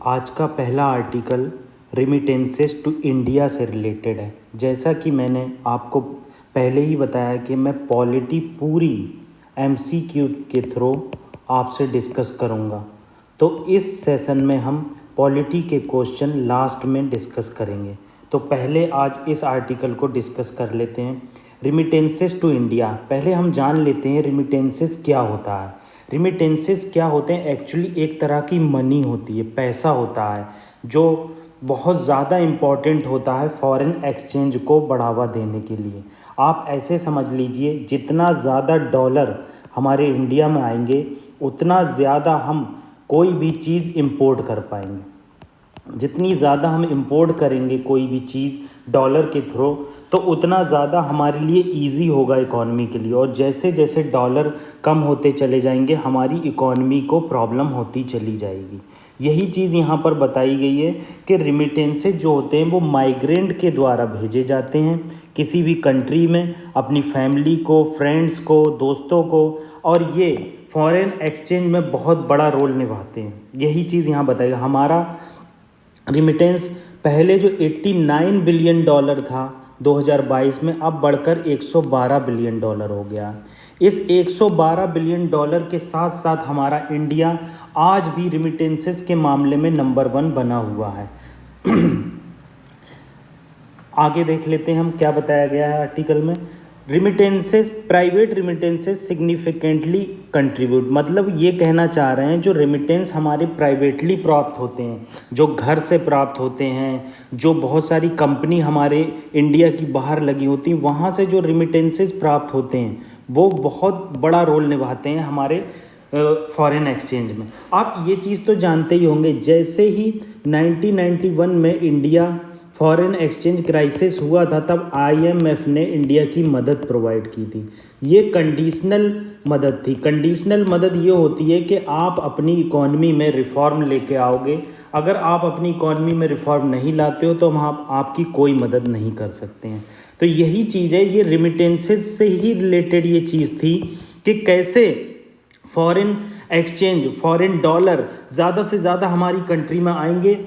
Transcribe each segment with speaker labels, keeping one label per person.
Speaker 1: आज का पहला आर्टिकल रिमिटेंसेस टू इंडिया से रिलेटेड है। जैसा कि मैंने आपको पहले ही बताया कि मैं पॉलिटी पूरी एमसीक्यू के थ्रू आपसे डिस्कस करूंगा, तो इस सेशन में हम पॉलिटी के क्वेश्चन लास्ट में डिस्कस करेंगे। तो पहले आज इस आर्टिकल को डिस्कस कर लेते हैं। रिमिटेंसेस टू इंडिया, पहले हम जान लेते हैं रिमिटेंसेस क्या होता है। रिमिटेंसेस क्या होते हैं? एक्चुअली एक तरह की मनी होती है, पैसा होता है जो बहुत ज़्यादा इम्पॉर्टेंट होता है फॉरेन एक्सचेंज को बढ़ावा देने के लिए। आप ऐसे समझ लीजिए, जितना ज़्यादा डॉलर हमारे इंडिया में आएंगे उतना ज़्यादा हम कोई भी चीज़ इंपोर्ट कर पाएंगे। जितनी ज़्यादा हम इंपोर्ट करेंगे कोई भी चीज़ डॉलर के थ्रू, तो उतना ज़्यादा हमारे लिए इजी होगा इकॉनमी के लिए। और जैसे जैसे डॉलर कम होते चले जाएंगे हमारी इकॉनमी को प्रॉब्लम होती चली जाएगी। यही चीज़ यहाँ पर बताई गई है कि रिमिटेंसेज जो होते हैं वो माइग्रेंट के द्वारा भेजे जाते हैं किसी भी कंट्री में, अपनी फैमिली को, फ्रेंड्स को, दोस्तों को, और ये फॉरेन एक्सचेंज में बहुत बड़ा रोल निभाते हैं। यही चीज़ यहाँ बताएगा। हमारा रिमिटेंस पहले जो 89 बिलियन डॉलर था 2022 में, अब बढ़कर 112 बिलियन डॉलर हो गया। इस 112 बिलियन डॉलर के साथ साथ हमारा इंडिया आज भी रिमिटेंसेस के मामले में नंबर 1 बना हुआ है। आगे देख लेते हैं हम क्या बताया गया है आर्टिकल में। Remittances, private remittances significantly contribute, मतलब ये कहना चाह रहे हैं जो रिमिटेंस हमारे प्राइवेटली प्राप्त होते हैं, जो घर से प्राप्त होते हैं, जो बहुत सारी कंपनी हमारे इंडिया की बाहर लगी होती हैं, वहाँ से जो रिमिटेंसेस प्राप्त होते हैं वो बहुत बड़ा रोल निभाते हैं हमारे फॉरेन एक्सचेंज में। आप ये चीज़ तो जानते ही होंगे, जैसे ही 1991 में इंडिया फॉरेन एक्सचेंज क्राइसिस हुआ था तब आईएमएफ ने इंडिया की मदद प्रोवाइड की थी। ये कंडीशनल मदद थी। कंडीशनल मदद ये होती है कि आप अपनी इकॉनमी में रिफॉर्म लेके आओगे। अगर आप अपनी इकॉनमी में रिफॉर्म नहीं लाते हो तो हम आपकी कोई मदद नहीं कर सकते हैं। तो यही चीज़ है, ये रिमिटेंसेस से ही रिलेटेड ये चीज़ थी कि कैसे फॉरेन एक्सचेंज, फॉरेन डॉलर ज़्यादा से ज़्यादा हमारी कंट्री में आएंगे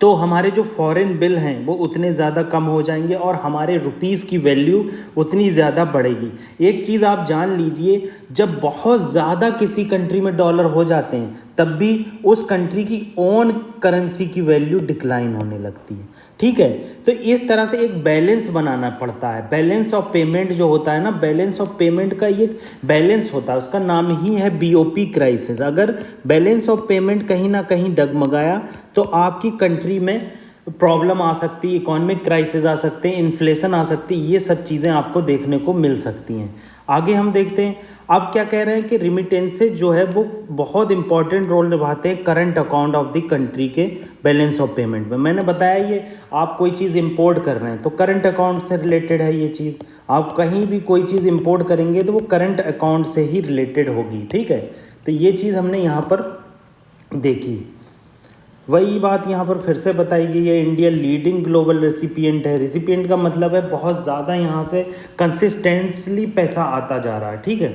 Speaker 1: तो हमारे जो फॉरेन बिल हैं वो उतने ज़्यादा कम हो जाएंगे और हमारे रुपीस की वैल्यू उतनी ज़्यादा बढ़ेगी। एक चीज़ आप जान लीजिए, जब बहुत ज़्यादा किसी कंट्री में डॉलर हो जाते हैं तब भी उस कंट्री की ओन करेंसी की वैल्यू डिक्लाइन होने लगती है। ठीक है, तो इस तरह से एक बैलेंस बनाना पड़ता है। बैलेंस ऑफ पेमेंट जो होता है ना, बैलेंस ऑफ पेमेंट का ये बैलेंस होता है, उसका नाम ही है बीओपी क्राइसिस। अगर बैलेंस ऑफ पेमेंट कहीं ना कहीं डगमगाया तो आपकी कंट्री में प्रॉब्लम आ सकती है, इकोनॉमिक क्राइसिस आ सकते हैं, इन्फ्लेशन आ सकती है, ये सब चीज़ें आपको देखने को मिल सकती हैं। आगे हम देखते हैं अब क्या कह रहे हैं कि रिमिटेंसेज जो है वो बहुत इंपॉर्टेंट रोल निभाते हैं current account of the country के बैलेंस ऑफ पेमेंट में। मैंने बताया ये आप कोई चीज़ इंपोर्ट कर रहे हैं तो करंट अकाउंट से रिलेटेड है ये चीज़। आप कहीं भी कोई चीज़ इंपोर्ट करेंगे तो वो करंट अकाउंट से ही रिलेटेड होगी। ठीक है, तो ये चीज़ हमने यहाँ पर देखी। वही बात यहाँ पर फिर से बताई गई है, इंडिया लीडिंग ग्लोबल रेसिपिएंट है। रेसिपिएंट का मतलब है बहुत ज़्यादा यहाँ से कंसिस्टेंटली पैसा आता जा रहा है। ठीक है,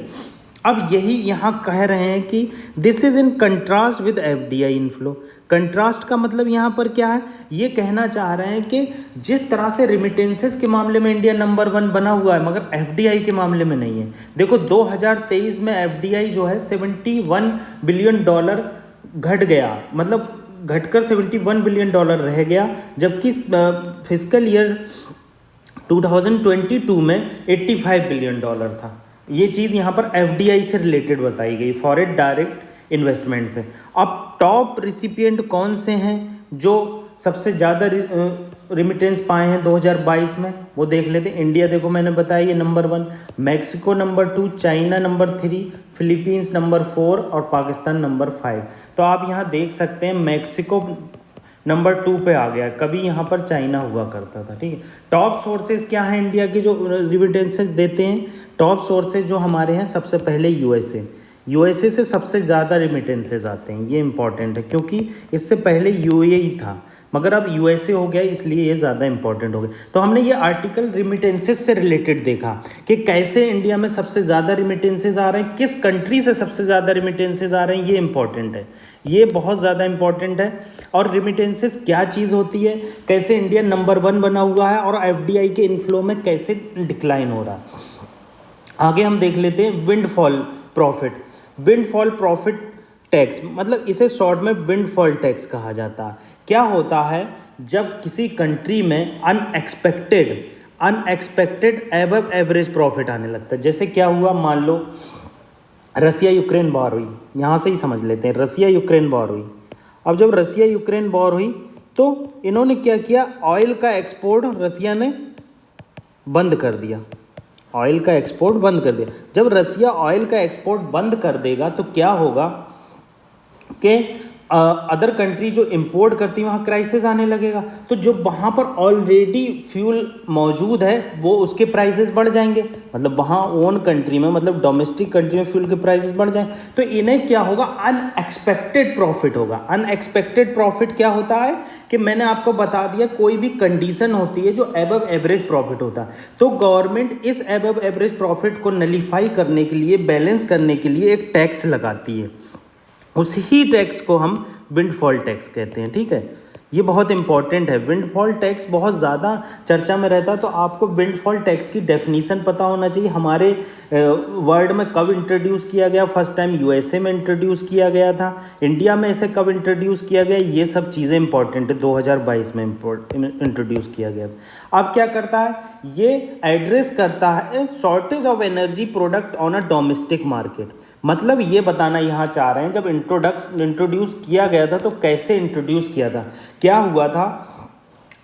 Speaker 1: अब यही यहाँ कह रहे हैं कि this is in contrast with FDI inflow. Contrast का मतलब यहाँ पर क्या है, ये कहना चाह रहे हैं कि जिस तरह से रिमिटेंसेस के मामले में इंडिया नंबर 1 बना हुआ है मगर एफडीआई के मामले में नहीं है। देखो 2023 में एफडीआई जो है 71 बिलियन डॉलर घट गया, मतलब घटकर 71 बिलियन डॉलर रह गया, जबकि फिस्कल ईयर 2022 में 85 बिलियन डॉलर था। ये चीज़ यहाँ पर एफडीआई से रिलेटेड बताई गई, फॉरेन डायरेक्ट इन्वेस्टमेंट से। अब टॉप रिसिपिएंट कौन से हैं जो सबसे ज़्यादा रिमिटेंस पाए हैं 2022 में, वो देख लेते हैं। इंडिया देखो मैंने बताया ये number 1, Mexico number 2, China number 3, Philippines number 4 और पाकिस्तान नंबर 5। तो आप यहाँ देख सकते हैं मैक्सिको नंबर 2 पे आ गया, कभी यहाँ पर चाइना हुआ करता था। ठीक है, टॉप सोर्सेज क्या हैं इंडिया के जो रिमिटेंसेस देते हैं? टॉप सोर्सेज जो हमारे हैं, सबसे पहले यूएसए से सबसे ज़्यादा रिमिटेंसेज आते हैं। ये इंपॉर्टेंट है क्योंकि इससे पहले यूएई था। मगर अब यूएसए हो गया इसलिए ये ज़्यादा इंपॉर्टेंट हो गया। तो हमने ये आर्टिकल रिमिटेंसेस से रिलेटेड देखा कि कैसे इंडिया में सबसे ज़्यादा रिमिटेंसेस आ रहे हैं, किस कंट्री से सबसे ज़्यादा रिमिटेंसेस आ रहे हैं, ये इंपॉर्टेंट है, ये बहुत ज़्यादा इंपॉर्टेंट है। और रिमिटेंसेस क्या चीज़ होती है, कैसे इंडिया नंबर 1 बना हुआ है और एफडीआई के इनफ्लो में कैसे डिक्लाइन हो रहा है। आगे हम देख लेते हैं windfall profit. Windfall profit tax मतलब इसे शॉर्ट में विंडफॉल टैक्स कहा जाता है। क्या होता है, जब किसी कंट्री में अनएक्सपेक्टेड एबव एवरेज प्रॉफिट आने लगता है। जैसे क्या हुआ, मान लो रसिया यूक्रेन वॉर हुई, यहाँ से ही समझ लेते हैं, रसिया यूक्रेन वॉर हुई। अब जब रसिया यूक्रेन वॉर हुई तो इन्होंने क्या किया, ऑयल का एक्सपोर्ट रसिया ने बंद कर दिया, ऑयल का एक्सपोर्ट बंद कर दिया। जब रसिया ऑयल का एक्सपोर्ट बंद कर देगा तो क्या होगा कि अदर कंट्री जो इंपोर्ट करती है वहाँ क्राइसिस आने लगेगा। तो जो वहाँ पर ऑलरेडी फ्यूल मौजूद है वो उसके प्राइसेस बढ़ जाएंगे, मतलब वहाँ ओन कंट्री में मतलब डोमेस्टिक कंट्री में फ्यूल के प्राइसेस बढ़ जाएंगे। तो इन्हें क्या होगा, अनएक्सपेक्टेड प्रॉफिट होगा। अनएक्सपेक्टेड प्रॉफिट क्या होता है कि मैंने आपको बता दिया, कोई भी कंडीशन होती है जो एबव एवरेज प्रॉफिट होता है, तो गवर्नमेंट इस एबव एवरेज प्रॉफिट को नलीफाई करने के लिए, बैलेंस करने के लिए एक टैक्स लगाती है। उसी टैक्स को हम विंडफॉल टैक्स कहते हैं। ठीक है, ये बहुत इंपॉर्टेंट है। विंडफॉल टैक्स बहुत ज़्यादा चर्चा में रहता है, तो आपको विंडफॉल टैक्स की डेफिनीशन पता होना चाहिए। हमारे वर्ल्ड में कब इंट्रोड्यूस किया गया, फर्स्ट टाइम यूएसए में इंट्रोड्यूस किया गया था, इंडिया में इसे कब इंट्रोड्यूस किया गया, ये सब चीज़ें इंपॉर्टेंट है। 2022 में इंट्रोड्यूस किया गया। अब क्या करता है, ये एड्रेस करता है shortage of energy product on a domestic market. मतलब ये बताना यहाँ चाह रहे हैं, जब इंट्रोड्यूस किया गया था तो कैसे इंट्रोड्यूस किया था, क्या हुआ था।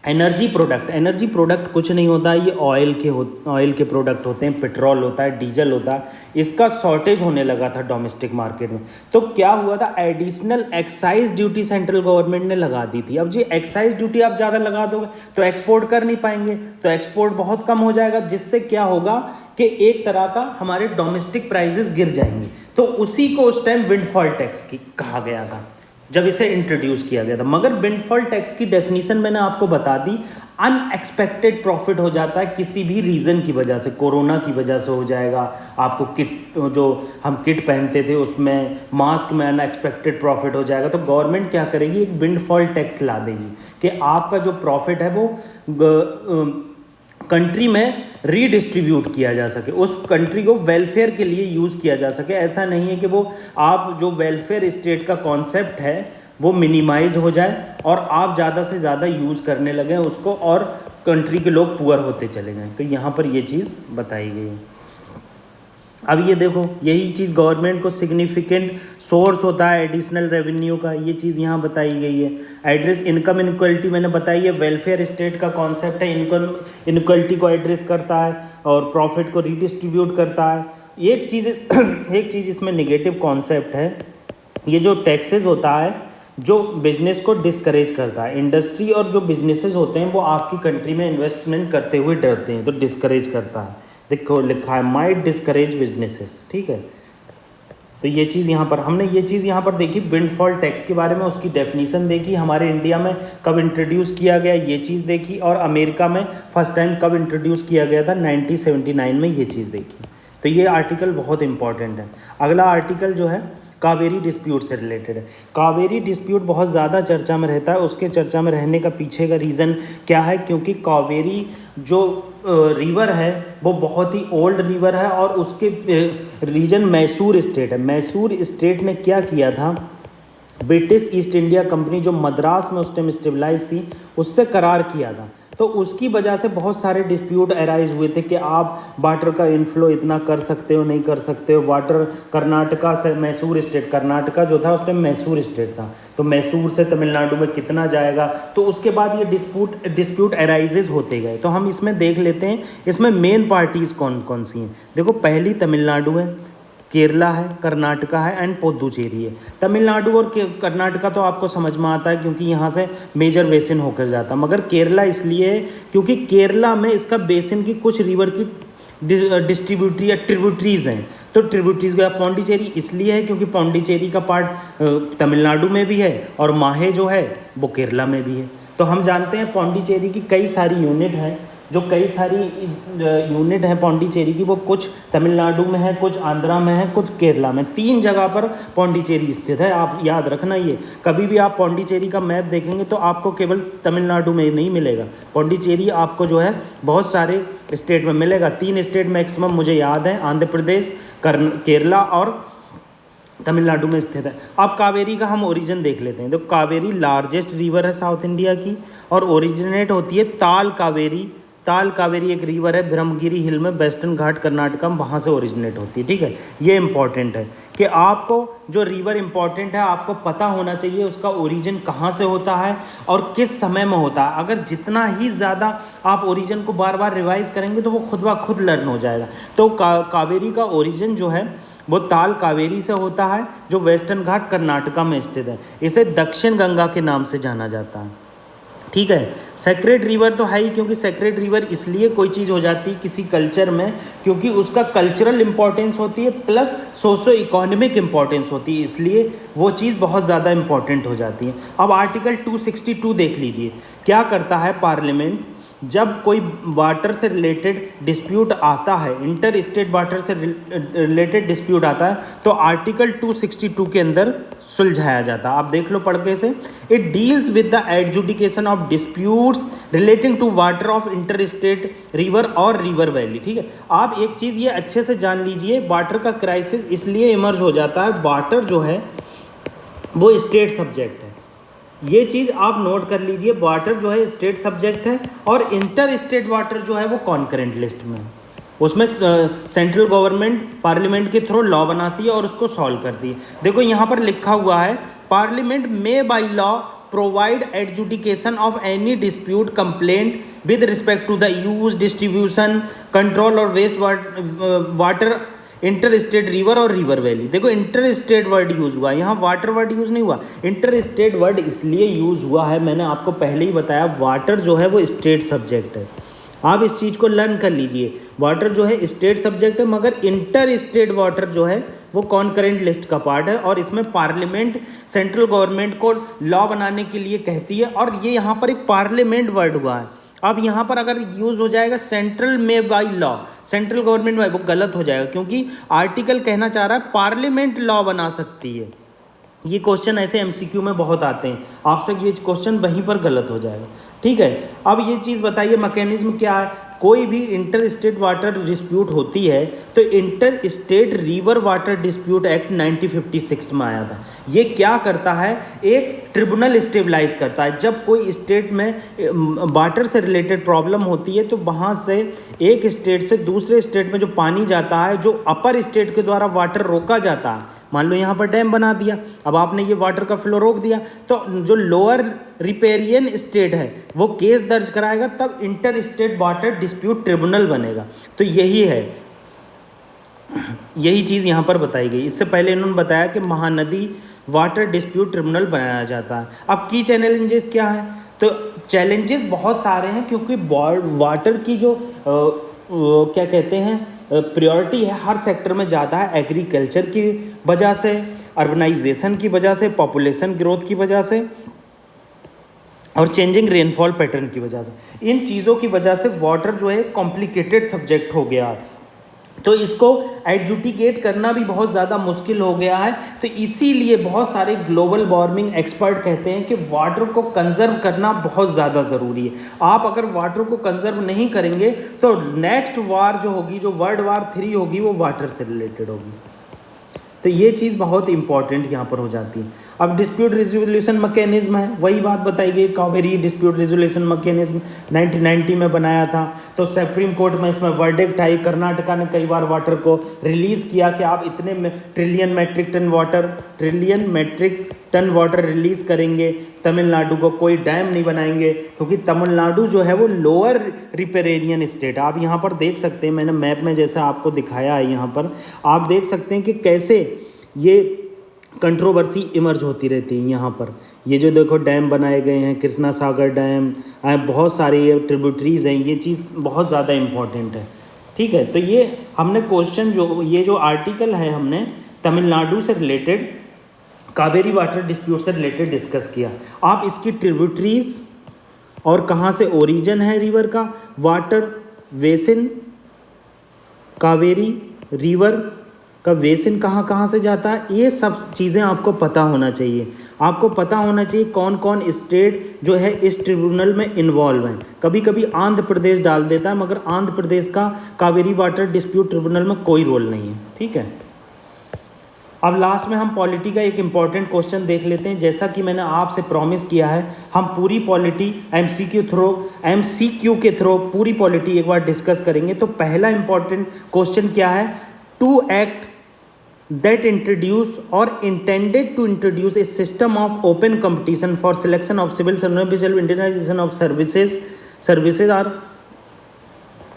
Speaker 1: एनर्जी प्रोडक्ट कुछ नहीं होता है, ये ऑयल के प्रोडक्ट होते हैं, पेट्रोल होता है, डीजल होता है, इसका शॉर्टेज होने लगा था डोमेस्टिक मार्केट में। तो क्या हुआ था, additional excise duty central government ने लगा दी थी। अब जी एक्साइज ड्यूटी आप ज़्यादा लगा दोगे तो एक्सपोर्ट कर नहीं पाएंगे, तो एक्सपोर्ट बहुत कम हो जाएगा, जिससे क्या होगा कि एक तरह का हमारे डोमेस्टिक प्राइसेस गिर जाएंगे। तो उसी को उस टाइम विंडफॉल टैक्स की कहा गया था जब इसे इंट्रोड्यूस किया गया था। मगर विंडफॉल टैक्स की डेफिनेशन मैंने आपको बता दी, अनएक्सपेक्टेड प्रॉफिट हो जाता है किसी भी रीज़न की वजह से, कोरोना की वजह से हो जाएगा, आपको किट जो हम किट पहनते थे उसमें, मास्क में अनएक्सपेक्टेड प्रॉफिट हो जाएगा। तो गवर्नमेंट क्या करेगी, एक विंडफॉल टैक्स ला देगी कि आपका जो प्रॉफिट है वो कंट्री में रीडिस्ट्रीब्यूट किया जा सके, उस कंट्री को वेलफेयर के लिए यूज़ किया जा सके। ऐसा नहीं है कि वो आप जो वेलफेयर स्टेट का कॉन्सेप्ट है वो मिनिमाइज हो जाए और आप ज़्यादा से ज़्यादा यूज़ करने लगें उसको और कंट्री के लोग पुअर होते चले गए। तो यहाँ पर ये चीज़ बताई गई है। अब ये देखो, यही चीज़ गवर्नमेंट को सिग्निफिकेंट सोर्स होता है एडिशनल रेवेन्यू का, ये चीज़ यहाँ बताई गई है। एड्रेस इनकम इनक्वलिटी मैंने बताई है, वेलफेयर स्टेट का कॉन्सेप्ट है, इनकम इनक्वलिटी को एड्रेस करता है और प्रॉफिट को रीडिस्ट्रीब्यूट करता है। एक चीज़ इसमें नेगेटिव कॉन्सेप्ट है, ये जो टैक्सेस होता है जो बिजनेस को डिस्करेज करता है। इंडस्ट्री और जो बिजनेसेस होते हैं वो आपकी कंट्री में इन्वेस्टमेंट करते हुए डरते हैं, तो डिस्करेज करता है। देखो लिखा है माइट डिस्करेज बिजनेसेस, ठीक है। तो ये चीज़ यहाँ पर हमने ये चीज़ यहाँ पर देखी, विंडफॉल टैक्स के बारे में उसकी डेफिनीशन देखी, हमारे इंडिया में कब इंट्रोड्यूस किया गया ये चीज़ देखी, और अमेरिका में फर्स्ट टाइम कब इंट्रोड्यूस किया गया था 1979 में, ये चीज़ देखी। तो ये आर्टिकल बहुत इंपॉर्टेंट है। अगला आर्टिकल जो है कावेरी डिस्प्यूट से रिलेटेड है। कावेरी डिस्प्यूट बहुत ज़्यादा चर्चा में रहता है, उसके चर्चा में रहने का पीछे का रीज़न क्या है, क्योंकि कावेरी जो रिवर है वो बहुत ही ओल्ड रिवर है और उसके रीजन मैसूर स्टेट है। मैसूर स्टेट ने क्या किया था, ब्रिटिश ईस्ट इंडिया कंपनी जो मद्रास में उस टाइम स्टेबलाइज थी उससे करार किया था। तो उसकी वजह से बहुत सारे डिस्प्यूट अराइज हुए थे कि आप वाटर का इनफ्लो इतना कर सकते हो नहीं कर सकते हो। वाटर कर्नाटका से मैसूर स्टेट, कर्नाटका जो था उस टाइम मैसूर स्टेट था, तो मैसूर से तमिलनाडु में कितना जाएगा, तो उसके बाद ये डिस्प्यूट अराइजेज होते गए। तो हम इसमें देख लेते हैं इसमें मेन पार्टीज़ कौन कौन सी हैं। देखो पहली तमिलनाडु है, केरला है, कर्नाटका है एंड पुदुचेरी है। तमिलनाडु और कर्नाटका तो आपको समझ में आता है क्योंकि यहाँ से मेजर बेसिन होकर जाता, मगर केरला इसलिए है क्योंकि केरला में इसका बेसिन की कुछ रिवर की डिस्ट्रीब्यूटरी या ट्रिब्यूटरीज़ हैं। तो ट्रिब्यूटरीज का पौंडीचेरी इसलिए है क्योंकि पौंडीचेरी का पार्ट तमिलनाडु में भी है और माहे जो है वो केरला में भी है। तो हम जानते हैं पौंडीचेरी की कई सारी यूनिट हैं, जो कई सारी यूनिट हैं पौंडीचेरी की, वो कुछ तमिलनाडु में है, कुछ आंध्रा में है, कुछ केरला में। 3 जगह पर पौंडीचेरी स्थित है। आप याद रखना, ये कभी भी आप पौंडीचेरी का मैप देखेंगे तो आपको केवल तमिलनाडु में नहीं मिलेगा, पौंडीचेरी आपको जो है बहुत सारे स्टेट में मिलेगा। 3 स्टेट मैक्सिमम मुझे याद है, आंध्र प्रदेश, केरला और तमिलनाडु में स्थित है। अब कावेरी का हम ओरिजिन देख लेते हैं। तो कावेरी लार्जेस्ट रिवर है साउथ इंडिया की और ओरिजिनेट होती है ताल कावेरी। ताल कावेरी एक रिवर है ब्रह्मगिरी हिल में, वेस्टर्न घाट कर्नाटका में, वहाँ से ओरिजिनेट होती है। ठीक है, ये इंपॉर्टेंट है कि आपको जो रिवर इंपॉर्टेंट है आपको पता होना चाहिए उसका ओरिजिन कहाँ से होता है और किस समय में होता है। अगर जितना ही ज़्यादा आप ओरिजिन को बार बार रिवाइज करेंगे तो वो खुद ब खुद लर्न हो जाएगा। तो कावेरी का ओरिजिन जो है वो ताल कावेरी से होता है, जो वेस्टर्न घाट कर्नाटका में स्थित है। इसे दक्षिण गंगा के नाम से जाना जाता है। ठीक है, सेक्रेड रिवर तो है ही, क्योंकि सेक्रेड रिवर इसलिए कोई चीज़ हो जाती है किसी कल्चर में क्योंकि उसका कल्चरल इंपॉर्टेंस होती है प्लस सोशो इकोनॉमिक इंपॉर्टेंस होती है, इसलिए वो चीज़ बहुत ज़्यादा इंपॉर्टेंट हो जाती है। अब आर्टिकल 262 देख लीजिए, क्या करता है पार्लियामेंट, जब कोई वाटर से रिलेटेड डिस्प्यूट आता है, इंटर स्टेट वाटर से रिलेटेड डिस्प्यूट आता है, तो आर्टिकल 262 के अंदर सुलझाया जाता है। आप देख लो पढ़ के से, it deals with the adjudication of disputes relating to water of inter state river और रिवर वैली। ठीक है, आप एक चीज़ ये अच्छे से जान लीजिए, वाटर का क्राइसिस इसलिए इमर्ज हो जाता है, वाटर जो है वो स्टेट सब्जेक्ट है। ये चीज़ आप नोट कर लीजिए, वाटर जो है स्टेट सब्जेक्ट है और इंटर स्टेट वाटर जो है वो कॉन्करेंट लिस्ट में है। उसमें सेंट्रल गवर्नमेंट पार्लियामेंट के थ्रू लॉ बनाती है और उसको सॉल्व करती है। देखो यहाँ पर लिखा हुआ है, पार्लियामेंट में by law provide adjudication of any dispute complaint with respect to the use, distribution, control और waste water inter state river और रिवर वैली। देखो इंटर स्टेट वर्ड यूज़ हुआ, यहाँ वाटर वर्ड यूज़ नहीं हुआ। इंटर स्टेट वर्ड इसलिए use हुआ है, मैंने आपको पहले ही बताया, वाटर जो है वो स्टेट सब्जेक्ट है। आप इस चीज़ को लर्न कर लीजिए, वाटर जो है स्टेट सब्जेक्ट है, मगर इंटर स्टेट वाटर जो है वो कॉन्करेंट लिस्ट का पार्ट है और इसमें पार्लियामेंट सेंट्रल गवर्नमेंट को लॉ बनाने के लिए कहती है। और ये यहाँ पर एक पार्लियामेंट वर्ड हुआ है। अब यहाँ पर अगर यूज़ हो जाएगा सेंट्रल में by law, central government by, वो गलत हो जाएगा, क्योंकि आर्टिकल कहना चाह रहा है पार्लियामेंट लॉ बना सकती है। ये क्वेश्चन ऐसे एमसीक्यू में बहुत आते हैं, आपसे ये क्वेश्चन वहीं पर गलत हो जाएगा। ठीक है, अब ये चीज़ बताइए मैकेनिज्म क्या है। कोई भी इंटर स्टेट वाटर डिस्प्यूट होती है तो inter state river water dispute act 1956 में आया था। ये क्या करता है, एक ट्रिब्यूनल स्टेबलाइज करता है। जब कोई स्टेट में वाटर से रिलेटेड प्रॉब्लम होती है तो वहाँ से एक स्टेट से दूसरे स्टेट में जो पानी जाता है, जो अपर स्टेट के द्वारा वाटर रोका जाता है, मान लो यहाँ पर डैम बना दिया, अब आपने ये वाटर का फ्लो रोक दिया, तो जो लोअर रिपेरियन स्टेट है वो केस दर्ज कराएगा, तब inter state water dispute tribunal बनेगा। तो यही चीज़ यहाँ पर बताई गई। इससे पहले इन्होंने बताया कि महानदी वाटर डिस्प्यूट ट्रिब्यूनल बनाया जाता है। अब की चैलेंजेस क्या है, तो चैलेंजेस बहुत सारे हैं, क्योंकि वाटर की जो क्या कहते हैं प्रायोरिटी है हर सेक्टर में ज़्यादा है, एग्रीकल्चर की वजह से, अर्बनाइजेशन की वजह से, पॉपुलेशन ग्रोथ की वजह से और चेंजिंग रेनफॉल पैटर्न की वजह से। इन चीज़ों की वजह से वाटर जो है कॉम्प्लिकेटेड सब्जेक्ट हो गया है, तो इसको एडजुडिकेट करना भी बहुत ज़्यादा मुश्किल हो गया है। तो इसीलिए बहुत सारे ग्लोबल वार्मिंग एक्सपर्ट कहते हैं कि वाटर को कंजर्व करना बहुत ज़्यादा ज़रूरी है। आप अगर वाटर को कंजर्व नहीं करेंगे तो नेक्स्ट वार जो होगी, जो वर्ल्ड वार 3 होगी, वो वाटर से रिलेटेड होगी। तो ये चीज़ बहुत इंपॉर्टेंट यहाँ पर हो जाती है। अब डिस्प्यूट रिजोल्यूशन मैकेनिज्म है, वही बात बताई गई, कावेरी डिस्प्यूट रिजोल्यूशन मैकेनिज्म 1990 में बनाया था। तो सुप्रीम कोर्ट में इसमें वर्डिक्ट आई, कर्नाटका ने कई बार वाटर को रिलीज़ किया कि आप इतने trillion metric ton water release करेंगे, तमिलनाडु को कोई डैम नहीं बनाएंगे, क्योंकि तमिलनाडु जो है वो लोअर रिपेरेनियन स्टेट। आप यहाँ पर देख सकते हैं, मैंने मैप में जैसा आपको दिखाया है, यहाँ पर आप देख सकते हैं कि कैसे ये कंट्रोवर्सी इमर्ज होती रहती है। यहाँ पर ये जो देखो डैम बनाए गए हैं, कृष्णा सागर डैम, बहुत सारे ये ट्रिब्यूटरीज़ हैं, ये चीज़ बहुत ज़्यादा इम्पॉर्टेंट है। ठीक है, तो ये हमने क्वेश्चन ये जो आर्टिकल है हमने तमिलनाडु से रिलेटेड, कावेरी वाटर डिस्प्यूट से रिलेटेड डिस्कस किया। आप इसकी ट्रिब्यूटरीज और कहाँ से ओरिजिन है रिवर का, वाटर बेसिन, कावेरी रिवर का बेसिन कहाँ कहाँ से जाता है, ये सब चीज़ें आपको पता होना चाहिए। आपको पता होना चाहिए कौन कौन स्टेट जो है इस ट्रिब्यूनल में इन्वॉल्व हैं। कभी कभी आंध्र प्रदेश डाल देता है, मगर आंध्र प्रदेश का कावेरी वाटर डिस्प्यूट ट्रिब्यूनल में कोई रोल नहीं है, ठीक है। अब लास्ट में हम पॉलिटी का एक इम्पॉर्टेंट क्वेश्चन देख लेते हैं। जैसा कि मैंने आपसे प्रॉमिस किया है, हम पूरी पॉलिटी एमसीक्यू के थ्रू पूरी पॉलिटी एक बार डिस्कस करेंगे। तो पहला इम्पॉर्टेंट क्वेश्चन क्या है, to act that introduce or intended to introduce a system of open competition for selection of civil service indigenization of services are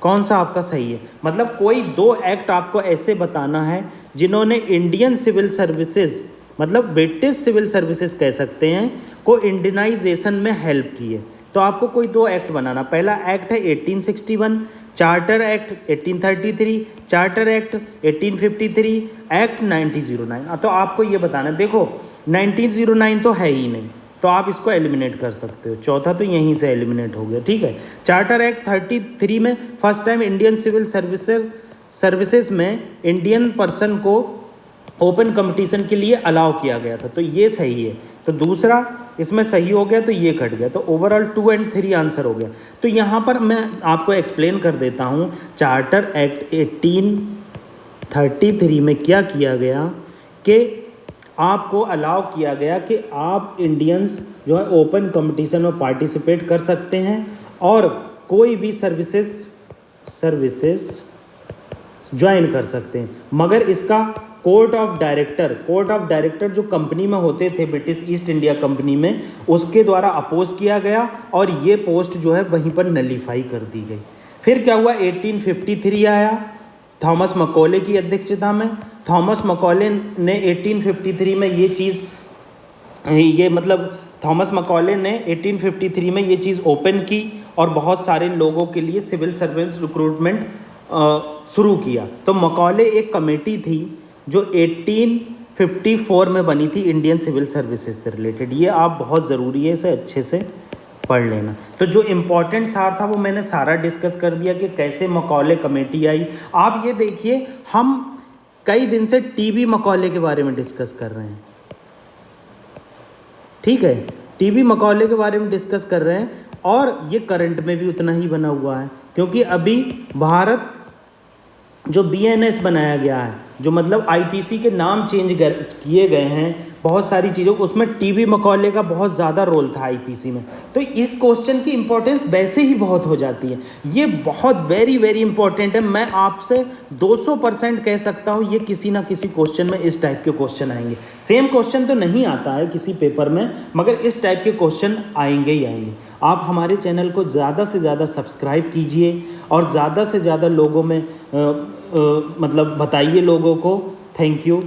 Speaker 1: कौन सा आपका सही है। मतलब कोई दो एक्ट आपको ऐसे बताना है जिन्होंने इंडियन सिविल सर्विसेज, मतलब ब्रिटिश सिविल सर्विसेज कह सकते हैं, को इंडियनाइजेशन में हेल्प की है। तो आपको कोई दो एक्ट बनाना। पहला एक्ट है 1861 charter act, 1833 charter act, 1853 act 1909। तो आपको ये बताना, देखो 1909 तो है ही नहीं, तो आप इसको एलिमिनेट कर सकते हो, चौथा तो यहीं से एलिमिनेट हो गया, ठीक है। चार्टर एक्ट 33 में first time Indian civil services में इंडियन पर्सन को ओपन कंपटीशन के लिए अलाउ किया गया था, तो ये सही है। तो दूसरा इसमें सही हो गया, तो ये कट गया, तो ओवरऑल 2 और 3 आंसर हो गया। तो यहाँ पर मैं आपको एक्सप्लेन कर देता हूँ। चार्टर एक्ट 1833 में क्या किया गया कि आपको अलाउ किया गया कि आप इंडियंस जो है ओपन कंपटीशन में पार्टिसिपेट कर सकते हैं और कोई भी सर्विसेज ज्वाइन कर सकते हैं, मगर इसका कोर्ट ऑफ डायरेक्टर जो कंपनी में होते थे ब्रिटिश ईस्ट इंडिया कंपनी में, उसके द्वारा अपोज किया गया और ये पोस्ट जो है वहीं पर नलीफाई कर दी गई। फिर क्या हुआ, 1853 आया थॉमस मकॉले की अध्यक्षता में। थॉमस मकॉले ने 1853 में थॉमस मकॉले ने 1853 में ये चीज़ ओपन की और बहुत सारे लोगों के लिए सिविल सर्विस रिक्रूटमेंट शुरू किया। तो मकॉले एक कमेटी थी जो 1854 में बनी थी इंडियन सिविल सर्विसेज से रिलेटेड। ये आप बहुत ज़रूरी है, इसे अच्छे से पढ़ लेना। तो जो इम्पोर्टेंट सार था वो मैंने सारा डिस्कस कर दिया कि कैसे मकॉले कमेटी आई। आप ये देखिए, हम कई दिन से टीबी मकॉले के बारे में डिस्कस कर रहे हैं, ठीक है, टीबी मकॉले के बारे में डिस्कस कर रहे हैं और ये करंट में भी उतना ही बना हुआ है, क्योंकि अभी भारत जो बीएनएस बनाया गया है, जो मतलब आईपीसी के नाम चेंज किए गए हैं बहुत सारी चीज़ों, उसमें टीबी मकॉले का बहुत ज़्यादा रोल था आईपीसी में। तो इस क्वेश्चन की इंपॉर्टेंस वैसे ही बहुत हो जाती है, ये बहुत वेरी वेरी इंपॉर्टेंट है। मैं आपसे 200% कह सकता हूँ ये किसी ना किसी क्वेश्चन में इस टाइप के क्वेश्चन आएंगे। सेम क्वेश्चन तो नहीं आता है किसी पेपर में, मगर इस टाइप के क्वेश्चन आएंगे ही आएंगे। आप हमारे चैनल को ज़्यादा से ज़्यादा सब्सक्राइब कीजिए और ज़्यादा से ज़्यादा लोगों में मतलब बताइए लोगों को। Thank you.